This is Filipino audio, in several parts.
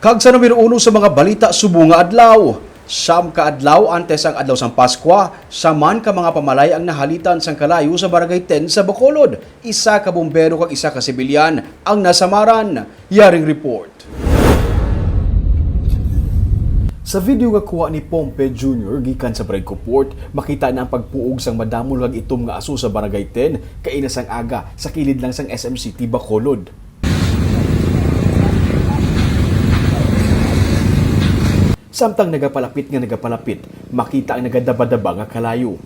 Kag sa numero 1 sa mga balita subong nga adlaw. Siyam ka adlaw antes ang adlaw sang Paskwa, saman ka mga pamalay ang nahalitan sang kalayo sa Barangay 10 sa Bacolod. Isa ka bumbero kag isa ka sibilyan ang nasamaran. Yaring report. Sa video nga kuha ni Pompe Jr. gikan sa Brgy Port, makita na ang pagpuog sang madamol kag itom nga aso sa Barangay 10 kaina sang aga sa kilid lang sang SM City Bacolod. Samtang nagapalapit, makita ang nagadaba-daba nga kalayo.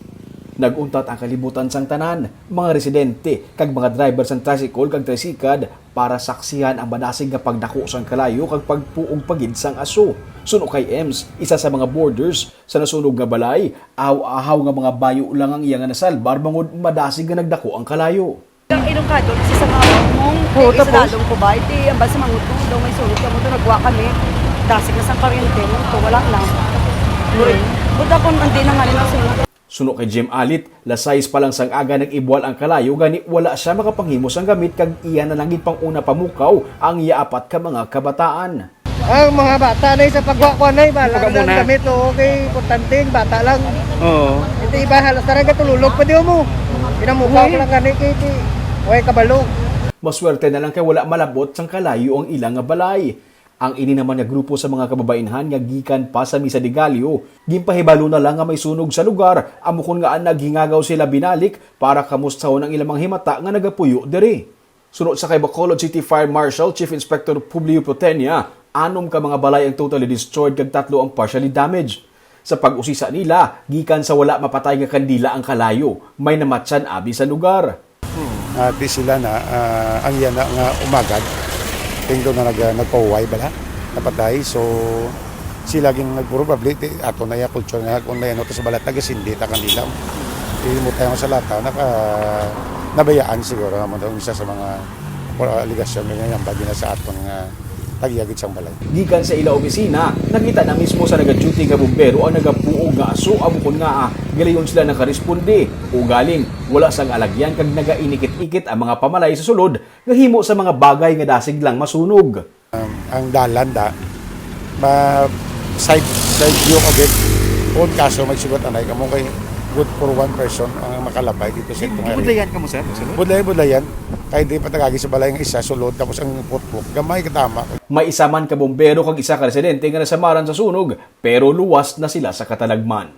Naguntat ang kalibutan sang tanan, mga residente, kag mga driver sang tricycle kag tricycad para saksihan ang manasig nga pagdako sang kalayo kag pagpuog pagid sang aso. Sunog kay Ems, isa sa mga boarders sa nasunog nga balay, ahaw nga mga bayo lang ang iya nga nasalbar bangod madasig nga nagdako ang kalayo. Ang ilongkado sa mga mong isadalong ko ba, iti ang basa mangutulong, may sunog ka mo ito, nagwa kami. Dasig na sa karyente mo ito, wala lang. Buta kung hindi na nga nila sunod. Sunog kay Jim Alit, lasayis pa lang sang aga nag-ibwal ang kalayo, gani wala siya makapanghimos ang gamit kag iya na langit pang una pamukaw ang iya apat ka mga kabataan. Ang mga bata na sa pagwakwan na balang lang gamit o okay, importante bata lang. Oo. Ito iba halos talaga tululog pa diyo mo. Pinamukaw ko lang gani kay way kabalo. Maswerte na lang kay wala malabot sang kalayo ang ilang nga balay. Ang ini naman nga grupo sa mga kababainhan nga gikan pa sa Misa de Gallo, gimpahibalo na lang nga may sunog sa lugar, amukon nga naghingagaw sila binalik para kamustahon ang ilang himata nga nagapuyo diri. Sunod sa kay Bacolod City Fire Marshal Chief Inspector Publio Protenia, 6 ka mga balay ang totally destroyed kag 3 ang partially damaged. Sa pag-usisa nila, gikan sa wala mapatay nga kandila ang kalayo, may namatsan abi sa lugar. Di sila na ang yan nga umagad. Tingdo na nagpaway bala napatay, so sila ging nagprobability ato na ya culture na kung na yan sa balat nagasindi ta kanila mo tayo sa lata nabayaan siguro naman daw isa sa mga aligasyon nga yan bagi na sa aton nga tagyagit sang balay. Gikan sa ila opisina, nakita na mismo sa naga-duty nga bumbero ang nagapuog nga aso amukon nga galayon sila nakaresponde. Ugaling wala sang alagyan kag nagainikit-ikit ang mga pamalay sa sulod nga himo sa mga bagay nga dasig lang masunog. Ang dalan da side view agad on kaso may sugat anay kamo kay good for one person ang makalabay dito sa itong area. Budlayan ka mo sir? Budlayan. Kaya di patagagi sa balay ng isa, sulod, tapos ang putpuk, gamay katama. May isa man ka bombero kag isa ka residente nga nasamaran sa sunog, pero luwas na sila sa katalagman.